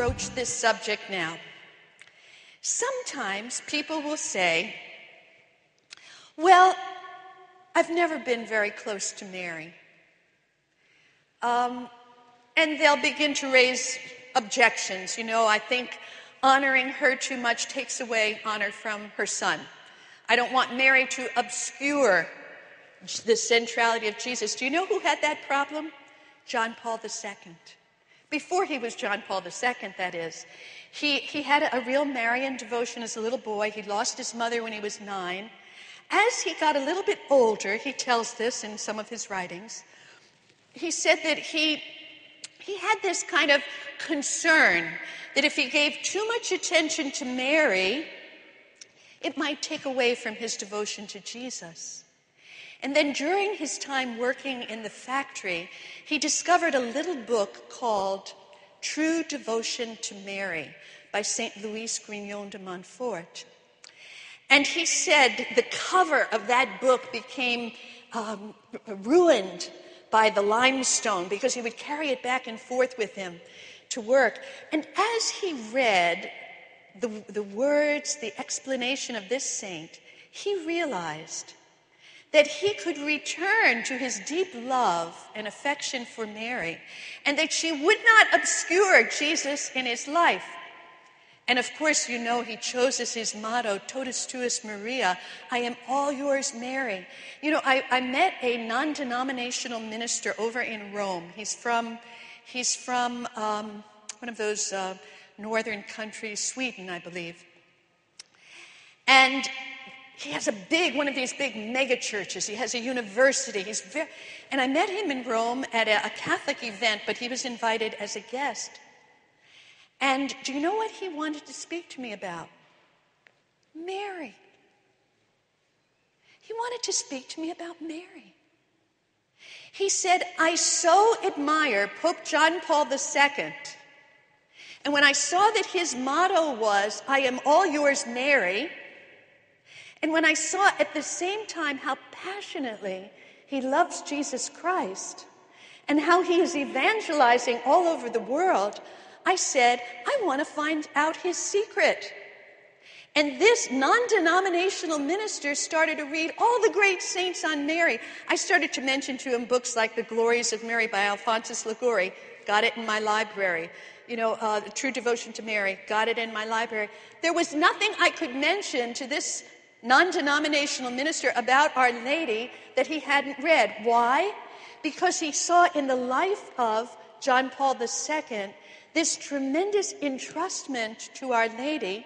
broach this subject now. Sometimes people will say, well, I've never been very close to Mary. And they'll begin to raise objections. I think honoring her too much takes away honor from her son. I don't want Mary to obscure the centrality of Jesus. Do you know who had that problem? John Paul II. Before he was John Paul II, that is. He had a real Marian devotion as a little boy. He lost his mother when he was 9. As he got a little bit older, he tells this in some of his writings, he said that he had this kind of concern that if he gave too much attention to Mary, it might take away from his devotion to Jesus. And then during his time working in the factory, he discovered a little book called True Devotion to Mary by St. Louis Grignon de Montfort. And he said the cover of that book became ruined by the limestone because he would carry it back and forth with him to work. And as he read the words, the explanation of this saint, he realized that he could return to his deep love and affection for Mary, and that she would not obscure Jesus in his life. And of course, he chose as his motto, totus tuus Maria, I am all yours, Mary. I met a non-denominational minister over in Rome. He's from one of those northern countries, Sweden, I believe. And he has one of these big mega churches. He has a university. And I met him in Rome at a Catholic event, but he was invited as a guest. And do you know what he wanted to speak to me about? Mary. He wanted to speak to me about Mary. He said, I so admire Pope John Paul II. And when I saw that his motto was, I am all yours, Mary, and when I saw at the same time how passionately he loves Jesus Christ and how he is evangelizing all over the world, I said, I want to find out his secret. And this non-denominational minister started to read all the great saints on Mary. I started to mention to him books like The Glories of Mary by Alphonsus Liguori. Got it in my library. True Devotion to Mary. Got it in my library. There was nothing I could mention to this non-denominational minister about Our Lady that he hadn't read. Why? Because he saw in the life of John Paul II this tremendous entrustment to Our Lady